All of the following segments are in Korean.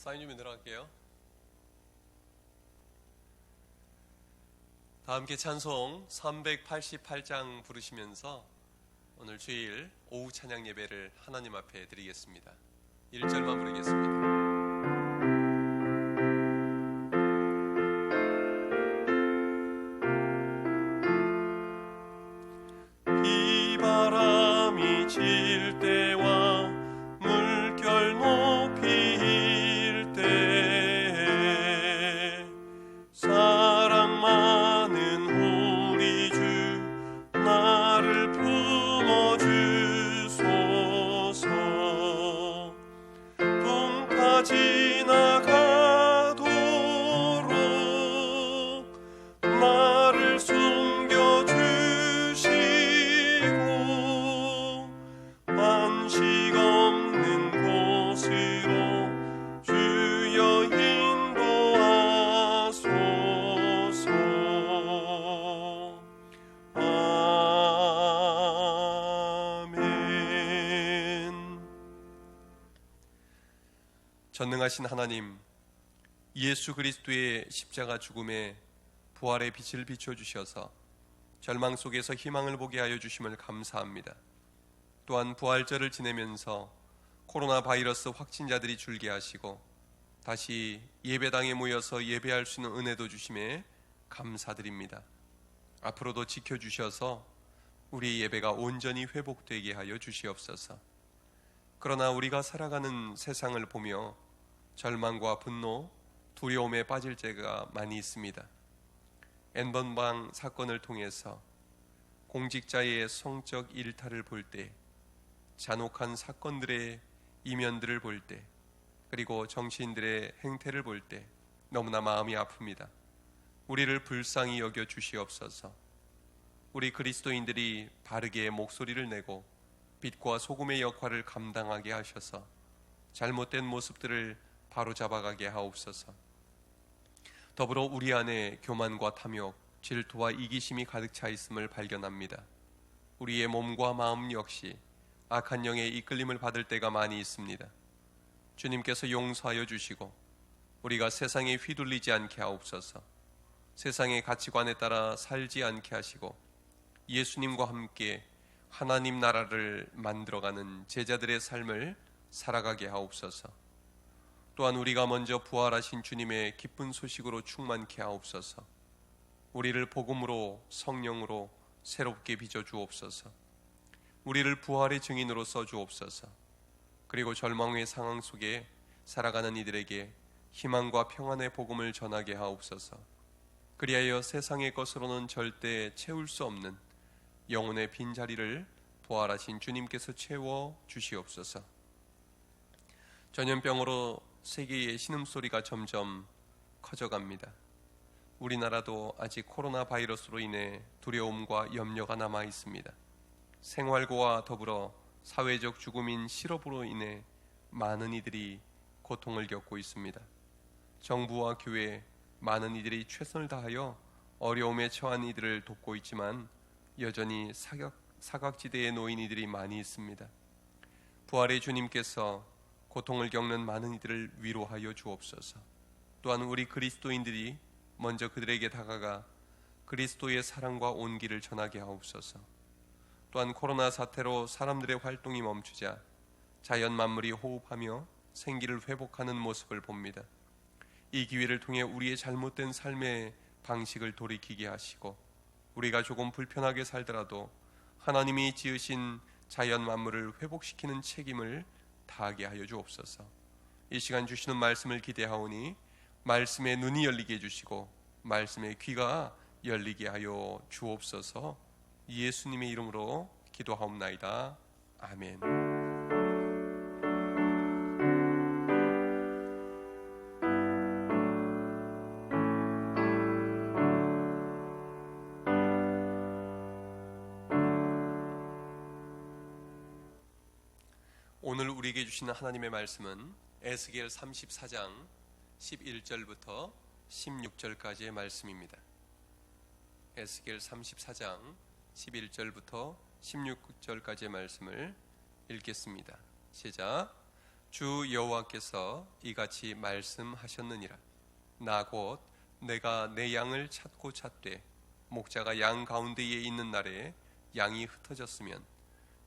사인 좀 들어갈게요. 다 함께 찬송 388장 부르시면서 오늘 주일 오후 찬양 예배를 하나님 앞에 드리겠습니다. 1절만 부르겠습니다. 비바람이 칠 때와 물결 높이 일 때 사랑 많은 우리 주 나를 품어주소서. 풍파 지나가도록 나를 숨겨주시고 안식 없는 곳으로 주여 인도하소서. 아멘. 전능하신 하나님, 예수 그리스도의 십자가 죽음에 부활의 빛을 비춰주셔서 절망 속에서 희망을 보게 하여 주심을 감사합니다. 또한 부활절을 지내면서 코로나 바이러스 확진자들이 줄게 하시고 다시 예배당에 모여서 예배할 수 있는 은혜도 주심에 감사드립니다. 앞으로도 지켜주셔서 우리 예배가 온전히 회복되게 하여 주시옵소서. 그러나 우리가 살아가는 세상을 보며 절망과 분노, 두려움에 빠질 때가 많이 있습니다. N번방 사건을 통해서 공직자의 성적 일탈을 볼 때, 잔혹한 사건들의 이면들을 볼 때, 그리고 정치인들의 행태를 볼 때 너무나 마음이 아픕니다. 우리를 불쌍히 여겨 주시옵소서. 우리 그리스도인들이 바르게 목소리를 내고 빛과 소금의 역할을 감당하게 하셔서 잘못된 모습들을 바로잡아가게 하옵소서. 더불어 우리 안에 교만과 탐욕, 질투와 이기심이 가득 차 있음을 발견합니다. 우리의 몸과 마음 역시 악한 영의 이끌림을 받을 때가 많이 있습니다. 주님께서 용서하여 주시고 우리가 세상에 휘둘리지 않게 하옵소서. 세상의 가치관에 따라 살지 않게 하시고 예수님과 함께 하나님 나라를 만들어가는 제자들의 삶을 살아가게 하옵소서. 또한 우리가 먼저 부활하신 주님의 기쁜 소식으로 충만케 하옵소서. 우리를 복음으로 성령으로 새롭게 빚어주옵소서. 우리를 부활의 증인으로 써주옵소서. 그리고 절망의 상황 속에 살아가는 이들에게 희망과 평안의 복음을 전하게 하옵소서. 그리하여 세상의 것으로는 절대 채울 수 없는 영혼의 빈자리를 부활하신 주님께서 채워 주시옵소서. 전염병으로 세계의 신음소리가 점점 커져갑니다. 우리나라도 아직 코로나 바이러스로 인해 두려움과 염려가 남아 있습니다. 생활고와 더불어 사회적 죽음인 실업으로 인해 많은 이들이 고통을 겪고 있습니다. 정부와 교회, 많은 이들이 최선을 다하여 어려움에 처한 이들을 돕고 있지만 여전히 사각지대에 놓인 이들이 많이 있습니다. 부활의 주님께서 고통을 겪는 많은 이들을 위로하여 주옵소서. 또한 우리 그리스도인들이 먼저 그들에게 다가가 그리스도의 사랑과 온기를 전하게 하옵소서. 또한 코로나 사태로 사람들의 활동이 멈추자 자연 만물이 호흡하며 생기를 회복하는 모습을 봅니다. 이 기회를 통해 우리의 잘못된 삶의 방식을 돌이키게 하시고 우리가 조금 불편하게 살더라도 하나님이 지으신 자연 만물을 회복시키는 책임을 다하게 하여 주옵소서. 이 시간 주시는 말씀을 기대하오니 말씀의 눈이 열리게 해주시고 말씀의 귀가 열리게 하여 주옵소서. 예수님의 이름으로 기도하옵나이다. 아멘. 오늘 우리에게 주시는 하나님의 말씀은 에스겔 34장 11절부터 16절까지의 말씀입니다. 에스겔 34장 11절부터 16절까지의 말씀을 읽겠습니다. 시작. 주 여호와께서 이같이 말씀하셨느니라. 나 곧 내가 내 양을 찾고 찾되 목자가 양 가운데에 있는 날에 양이 흩어졌으면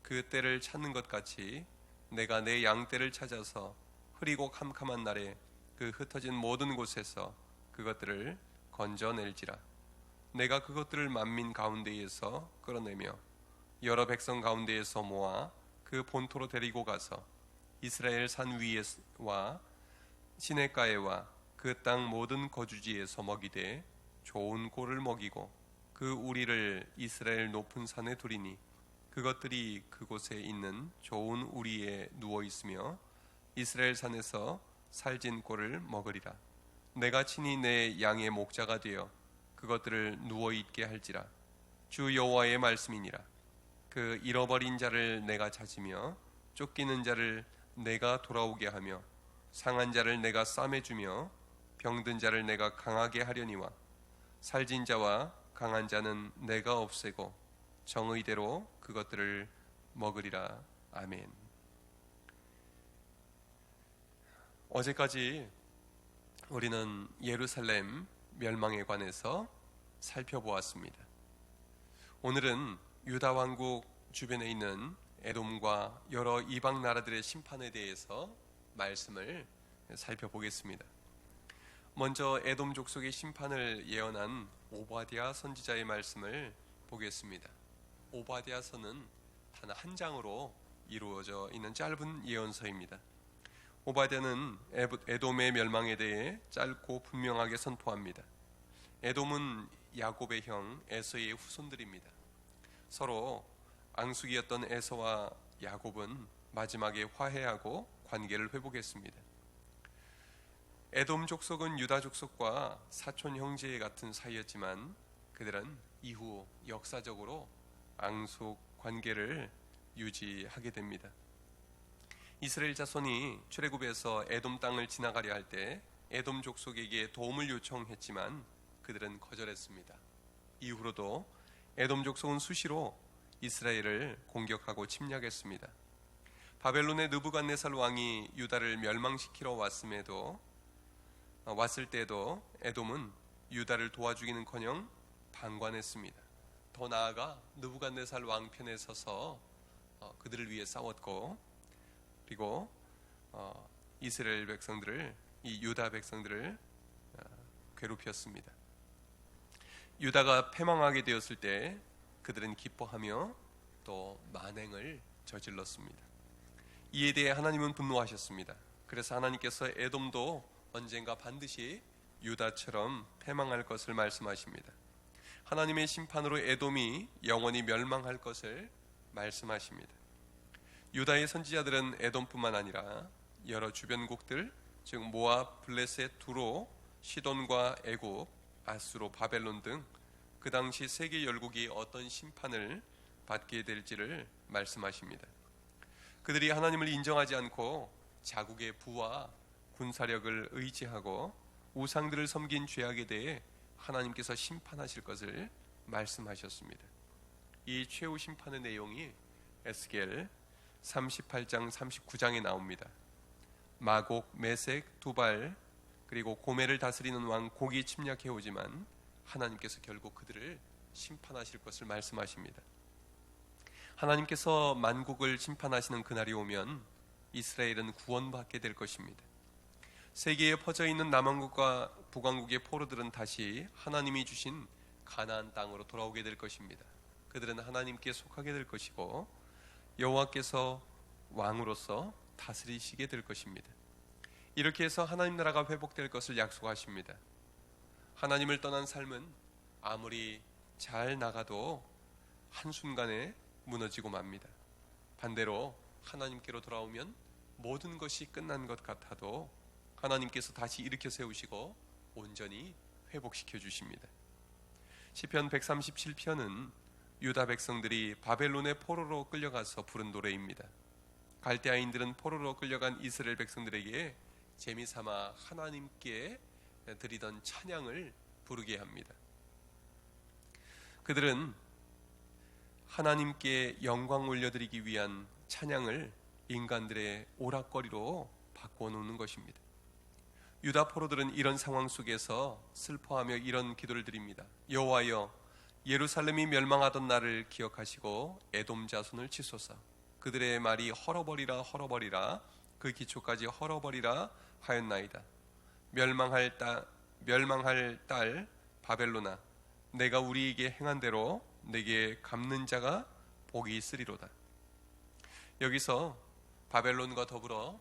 그 때를 찾는 것 같이 내가 내 양 떼를 찾아서 흐리고 캄캄한 날에 그 흩어진 모든 곳에서 그것들을 건져낼지라. 내가 그것들을 만민 가운데에서 끌어내며 여러 백성 가운데에서 모아 그 본토로 데리고 가서 이스라엘 산 위에와 시내가에와 그 땅 모든 거주지에서 먹이되 좋은 꼴을 먹이고 그 우리를 이스라엘 높은 산에 두리니 그것들이 그곳에 있는 좋은 우리에 누워 있으며 이스라엘 산에서 살진 꼴을 먹으리라. 내가 친히 내 양의 목자가 되어 그것들을 누워 있게 할지라. 주 여호와의 말씀이니라. 그 잃어버린 자를 내가 찾으며 쫓기는 자를 내가 돌아오게 하며 상한 자를 내가 싸매주며 병든 자를 내가 강하게 하려니와 살진 자와 강한 자는 내가 없애고 정의대로 그것들을 먹으리라. 아멘. 어제까지 우리는 예루살렘 멸망에 관해서 살펴보았습니다. 오늘은 유다 왕국 주변에 있는 에돔과 여러 이방 나라들의 심판에 대해서 말씀을 살펴보겠습니다. 먼저 에돔 족속의 심판을 예언한 오바댜 선지자의 말씀을 보겠습니다. 오바댜서는 단 한 장으로 이루어져 있는 짧은 예언서입니다. 오바댜는 에돔의 멸망에 대해 짧고 분명하게 선포합니다. 에돔은 야곱의 형 에서의 후손들입니다. 서로 앙숙이었던 에서와 야곱은 마지막에 화해하고 관계를 회복했습니다. 에돔 족속은 유다 족속과 사촌 형제 같은 사이였지만 그들은 이후 역사적으로 앙숙 관계를 유지하게 됩니다. 이스라엘 자손이 출애굽에서 에돔 땅을 지나가려 할 때 에돔 족속에게 도움을 요청했지만 그들은 거절했습니다. 이후로도 에돔 족속은 수시로 이스라엘을 공격하고 침략했습니다. 바벨론의 느부갓네살 왕이 유다를 멸망시키러 왔을 때도 에돔은 유다를 도와주기는커녕 방관했습니다. 더 나아가 느부갓네살 왕 편에 서서 그들을 위해 싸웠고, 그리고 이스라엘 백성들을, 이 유다 백성들을 괴롭혔습니다. 유다가 패망하게 되었을 때 그들은 기뻐하며 또 만행을 저질렀습니다. 이에 대해 하나님은 분노하셨습니다. 그래서 하나님께서 에돔도 언젠가 반드시 유다처럼 패망할 것을 말씀하십니다. 하나님의 심판으로 에돔이 영원히 멸망할 것을 말씀하십니다. 유다의 선지자들은 에돔뿐만 아니라 여러 주변국들, 즉 모압, 블레셋, 두로, 시돈과 애굽, 아수로, 바벨론 등 그 당시 세계 열국이 어떤 심판을 받게 될지를 말씀하십니다. 그들이 하나님을 인정하지 않고 자국의 부와 군사력을 의지하고 우상들을 섬긴 죄악에 대해 하나님께서 심판하실 것을 말씀하셨습니다. 이 최후 심판의 내용이 에스겔 38장 39장에 나옵니다. 마곡, 메색, 두발, 그리고 고멜을 다스리는 왕 곡이 침략해 오지만 하나님께서 결국 그들을 심판하실 것을 말씀하십니다. 하나님께서 만국을 심판하시는 그날이 오면 이스라엘은 구원받게 될 것입니다. 세계에 퍼져 있는 남왕국과 북왕국의 포로들은 다시 하나님이 주신 가나안 땅으로 돌아오게 될 것입니다. 그들은 하나님께 속하게 될 것이고 여호와께서 왕으로서 다스리시게 될 것입니다. 이렇게 해서 하나님 나라가 회복될 것을 약속하십니다. 하나님을 떠난 삶은 아무리 잘 나가도 한순간에 무너지고 맙니다. 반대로 하나님께로 돌아오면 모든 것이 끝난 것 같아도 하나님께서 다시 일으켜 세우시고 온전히 회복시켜 주십니다. 시편 137편은 유다 백성들이 바벨론의 포로로 끌려가서 부른 노래입니다. 갈대아인들은 포로로 끌려간 이스라엘 백성들에게 재미삼아 하나님께 드리던 찬양을 부르게 합니다. 그들은 하나님께 영광 올려드리기 위한 찬양을 인간들의 오락거리로 바꾸어 놓는 것입니다. 유다 포로들은 이런 상황 속에서 슬퍼하며 이런 기도를 드립니다. 여호와여, 예루살렘이 멸망하던 날을 기억하시고 에돔 자손을 치소서. 그들의 말이 헐어버리라 헐어버리라, 그 기초까지 헐어버리라 하였나이다. 멸망할 딸 바벨론아, 내가 우리에게 행한 대로 내게 갚는 자가 복이 있으리로다. 여기서 바벨론과 더불어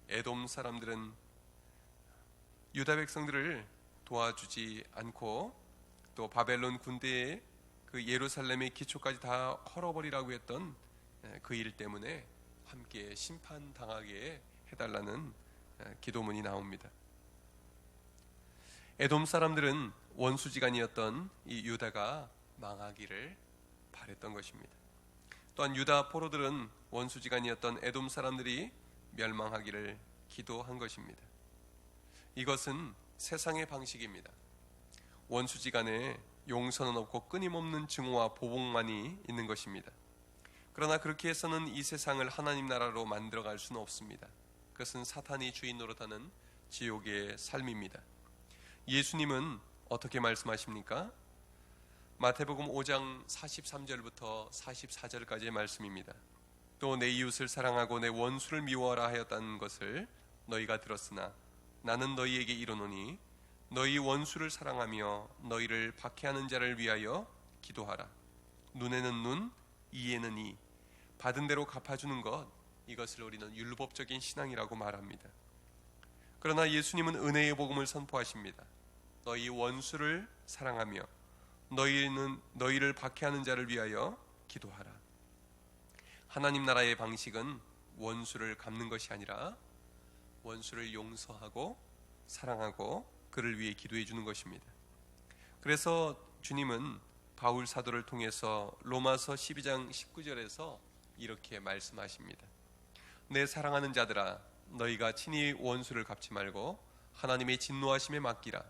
에돔 사람들은 유다 백성들을 도와주지 않고 또 바벨론 군대의 그 예루살렘의 기초까지 다 헐어버리라고 했던 그 일 때문에 함께 심판당하게 해달라는 기도문이 나옵니다. 에돔 사람들은 원수지간이었던 이 유다가 망하기를 바랬던 것입니다. 또한 유다 포로들은 원수지간이었던 에돔 사람들이 멸망하기를 기도한 것입니다. 이것은 세상의 방식입니다. 원수지간에 용서는 없고 끊임없는 증오와 보복만이 있는 것입니다. 그러나 그렇게 해서는 이 세상을 하나님 나라로 만들어갈 수는 없습니다. 그것은 사탄이 주인 노릇하는 지옥의 삶입니다. 예수님은 어떻게 말씀하십니까? 마태복음 5장 43절부터 44절까지의 말씀입니다. 또 내 이웃을 사랑하고 내 원수를 미워하라 하였다는 것을 너희가 들었으나 나는 너희에게 이르노니 너희 원수를 사랑하며 너희를 박해하는 자를 위하여 기도하라. 눈에는 눈, 이에는 이, 받은 대로 갚아주는 것, 이것을 우리는 율법적인 신앙이라고 말합니다. 그러나 예수님은 은혜의 복음을 선포하십니다. 너희 원수를 사랑하며 너희를 박해하는 자를 위하여 기도하라. 하나님 나라의 방식은 원수를 갚는 것이 아니라 원수를 용서하고 사랑하고 그를 위해 기도해 주는 것입니다. 그래서 주님은 바울 사도를 통해서 로마서 12장 19절에서 이렇게 말씀하십니다. 내 사랑하는 자들아, 너희가 친히 원수를 갚지 말고 하나님의 진노하심에 맡기라.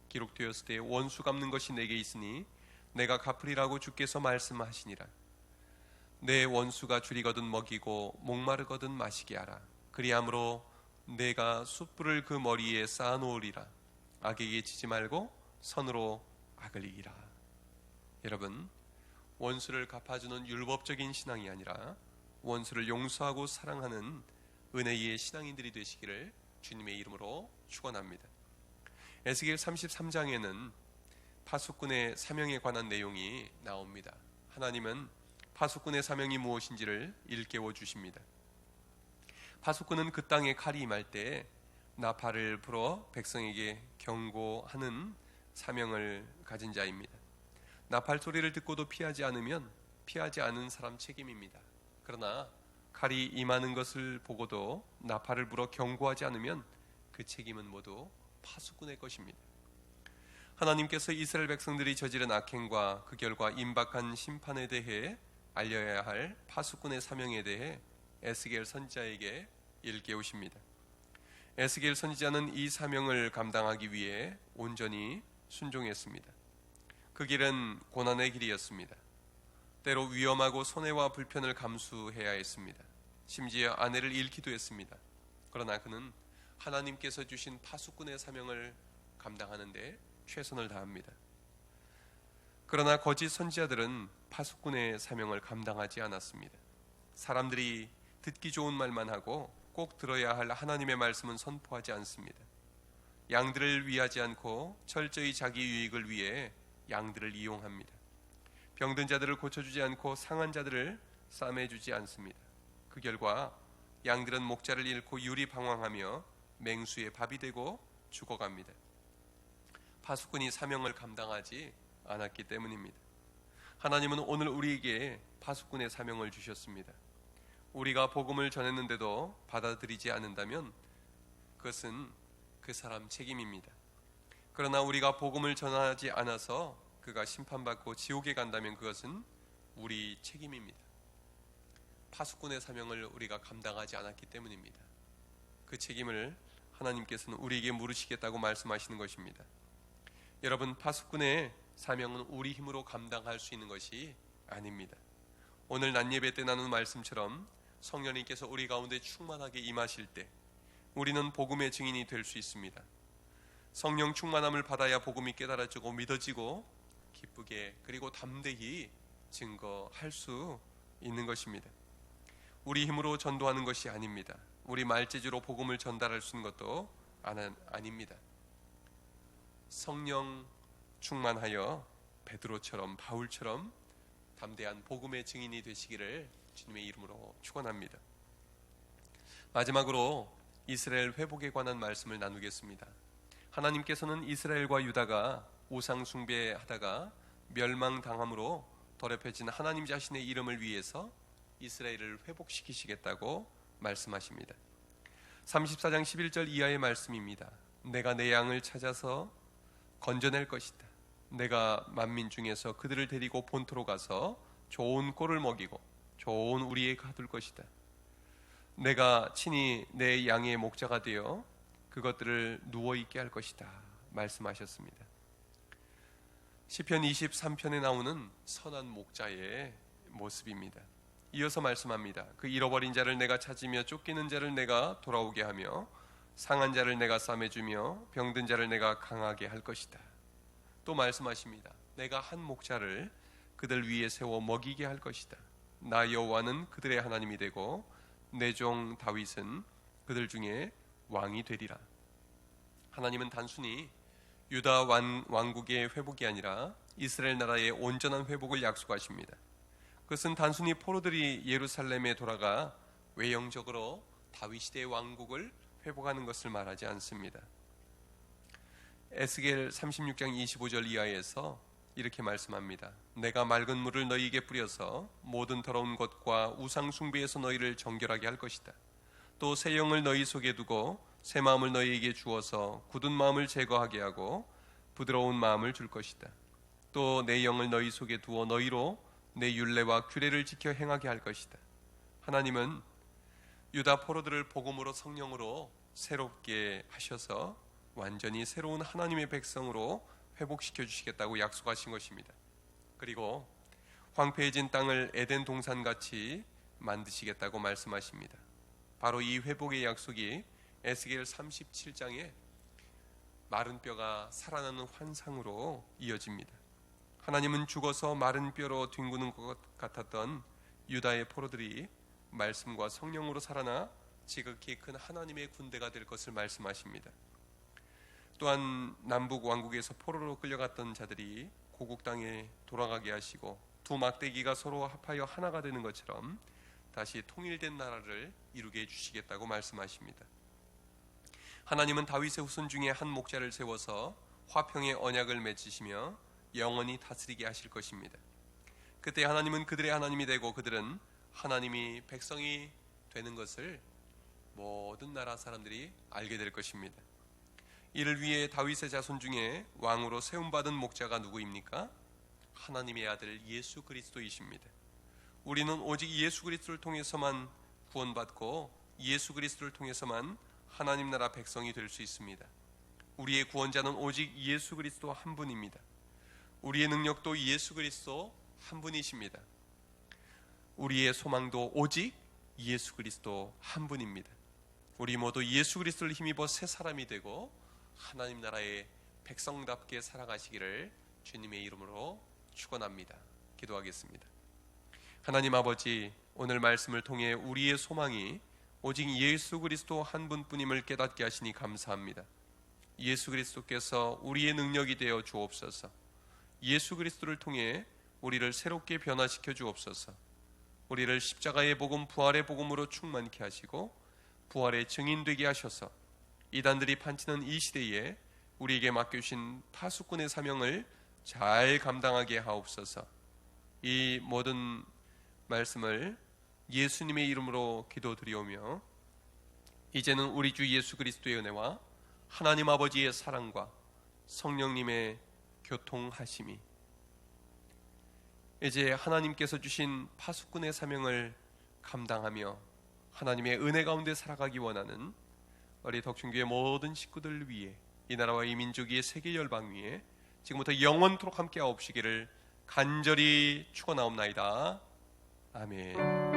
기록되었을 때 원수 갚는 것이 내게 있으니 내가 갚으리라고 주께서 말씀하시니라. 내 원수가 줄이거든 먹이고 목마르거든 마시게 하라. 그리함으로 내가 숯불을 그 머리에 쌓아놓으리라. 악에게 지지 말고 선으로 악을 이기라. 여러분, 원수를 갚아주는 율법적인 신앙이 아니라 원수를 용서하고 사랑하는 은혜의 신앙인들이 되시기를 주님의 이름으로 축원합니다. 에스겔 33장에는 파수꾼의 사명에 관한 내용이 나옵니다. 하나님은 파수꾼의 사명이 무엇인지를 일깨워 주십니다. 파수꾼은 그 땅에 칼이 임할 때 나팔을 불어 백성에게 경고하는 사명을 가진 자입니다. 나팔 소리를 듣고도 피하지 않으면 피하지 않은 사람 책임입니다. 그러나 칼이 임하는 것을 보고도 나팔을 불어 경고하지 않으면 그 책임은 모두 파수꾼의 것입니다. 하나님께서 이스라엘 백성들이 저지른 악행과 그 결과 임박한 심판에 대해 알려야 할 파수꾼의 사명에 대해 에스겔 선지자에게 일깨우십니다. 에스겔 선지자는 이 사명을 감당하기 위해 온전히 순종했습니다. 그 길은 고난의 길이었습니다. 때로 위험하고 손해와 불편을 감수해야 했습니다. 심지어 아내를 잃기도 했습니다. 그러나 그는 하나님께서 주신 파수꾼의 사명을 감당하는 데 최선을 다합니다. 그러나 거짓 선지자들은 파수꾼의 사명을 감당하지 않았습니다. 사람들이 듣기 좋은 말만 하고 꼭 들어야 할 하나님의 말씀은 선포하지 않습니다. 양들을 위하지 않고 철저히 자기 유익을 위해 양들을 이용합니다. 병든 자들을 고쳐주지 않고 상한 자들을 싸매주지 않습니다. 그 결과 양들은 목자를 잃고 유리방황하며 맹수의 밥이 되고 죽어갑니다. 파수꾼이 사명을 감당하지 않았기 때문입니다. 하나님은 오늘 우리에게 파수꾼의 사명을 주셨습니다. 우리가 복음을 전했는데도 받아들이지 않는다면 그것은 그 사람 책임입니다. 그러나 우리가 복음을 전하지 않아서 그가 심판받고 지옥에 간다면 그것은 우리 책임입니다. 파수꾼의 사명을 우리가 감당하지 않았기 때문입니다. 그 책임을 하나님께서는 우리에게 물으시겠다고 말씀하시는 것입니다. 여러분, 파수꾼의 사명은 우리 힘으로 감당할 수 있는 것이 아닙니다. 오늘 낮예배 때 나눈 말씀처럼 성령님께서 우리 가운데 충만하게 임하실 때 우리는 복음의 증인이 될 수 있습니다. 성령 충만함을 받아야 복음이 깨달아지고 믿어지고 기쁘게 그리고 담대히 증거할 수 있는 것입니다. 우리 힘으로 전도하는 것이 아닙니다. 우리 말재주로 복음을 전달할 수 있는 것도 아닙니다. 성령 충만하여 베드로처럼 바울처럼 담대한 복음의 증인이 되시기를 주님의 이름으로 축원합니다. 마지막으로 이스라엘 회복에 관한 말씀을 나누겠습니다. 하나님께서는 이스라엘과 유다가 우상 숭배하다가 멸망당함으로 더럽혀진 하나님 자신의 이름을 위해서 이스라엘을 회복시키시겠다고 말씀하십니다. 34장 11절 이하의 말씀입니다. 내가 내 양을 찾아서 건져낼 것이다. 내가 만민 중에서 그들을 데리고 본토로 가서 좋은 꼴을 먹이고 좋은 우리에 가둘 것이다. 내가 친히 내 양의 목자가 되어 그것들을 누워있게 할 것이다 말씀하셨습니다. 시편 23편에 나오는 선한 목자의 모습입니다. 이어서 말씀합니다. 그 잃어버린 자를 내가 찾으며 쫓기는 자를 내가 돌아오게 하며 상한 자를 내가 싸매주며 병든 자를 내가 강하게 할 것이다. 또 말씀하십니다. 내가 한 목자를 그들 위에 세워 먹이게 할 것이다. 나 여호와는 그들의 하나님이 되고 내 종 다윗은 그들 중에 왕이 되리라. 하나님은 단순히 유다 왕국의 회복이 아니라 이스라엘 나라의 온전한 회복을 약속하십니다. 그것은 단순히 포로들이 예루살렘에 돌아가 외형적으로 다윗 시대의 왕국을 회복하는 것을 말하지 않습니다. 에스겔 36장 25절 이하에서 이렇게 말씀합니다. 내가 맑은 물을 너희에게 뿌려서 모든 더러운 것과 우상 숭배에서 너희를 정결하게 할 것이다. 또 새 영을 너희 속에 두고 새 마음을 너희에게 주어서 굳은 마음을 제거하게 하고 부드러운 마음을 줄 것이다. 또 내 영을 너희 속에 두어 너희로 내 율례와 규례를 지켜 행하게 할 것이다. 하나님은 유다 포로들을 복음으로 성령으로 새롭게 하셔서 완전히 새로운 하나님의 백성으로 회복시켜 주시겠다고 약속하신 것입니다. 그리고 황폐해진 땅을 에덴 동산같이 만드시겠다고 말씀하십니다. 바로 이 회복의 약속이 에스겔 37장에 마른 뼈가 살아나는 환상으로 이어집니다. 하나님은 죽어서 마른 뼈로 뒹구는 것 같았던 유다의 포로들이 말씀과 성령으로 살아나 지극히 큰 하나님의 군대가 될 것을 말씀하십니다. 또한 남북 왕국에서 포로로 끌려갔던 자들이 고국 땅에 돌아가게 하시고 두 막대기가 서로 합하여 하나가 되는 것처럼 다시 통일된 나라를 이루게 해주시겠다고 말씀하십니다. 하나님은 다윗의 후손 중에 한 목자를 세워서 화평의 언약을 맺으시며 영원히 다스리게 하실 것입니다. 그때 하나님은 그들의 하나님이 되고 그들은 하나님이 백성이 되는 것을 모든 나라 사람들이 알게 될 것입니다. 이를 위해 다윗의 자손 중에 왕으로 세움받은 목자가 누구입니까? 하나님의 아들 예수 그리스도이십니다. 우리는 오직 예수 그리스도를 통해서만 구원받고 예수 그리스도를 통해서만 하나님 나라 백성이 될 수 있습니다. 우리의 구원자는 오직 예수 그리스도 한 분입니다. 우리의 능력도 예수 그리스도 한 분이십니다. 우리의 소망도 오직 예수 그리스도 한 분입니다. 우리 모두 예수 그리스도를 힘입어 새 사람이 되고 하나님 나라의 백성답게 살아가시기를 주님의 이름으로 축원합니다. 기도하겠습니다. 하나님 아버지, 오늘 말씀을 통해 우리의 소망이 오직 예수 그리스도 한 분뿐임을 깨닫게 하시니 감사합니다. 예수 그리스도께서 우리의 능력이 되어 주옵소서. 예수 그리스도를 통해 우리를 새롭게 변화시켜 주옵소서. 우리를 십자가의 복음, 부활의 복음으로 충만케 하시고 부활의 증인 되게 하셔서 이단들이 판치는 이 시대에 우리에게 맡겨주신 파수꾼의 사명을 잘 감당하게 하옵소서. 이 모든 말씀을 예수님의 이름으로 기도드리오며 이제는 우리 주 예수 그리스도의 은혜와 하나님 아버지의 사랑과 성령님의 교통하심이 이제 하나님께서 주신 파수꾼의 사명을 감당하며 하나님의 은혜 가운데 살아가기 원하는 우리 덕충교회 모든 식구들 위해 이 나라와 이 민족 위에 세계 열방 위에 지금부터 영원토록 함께 하옵시기를 간절히 축원하옵나이다. 아멘.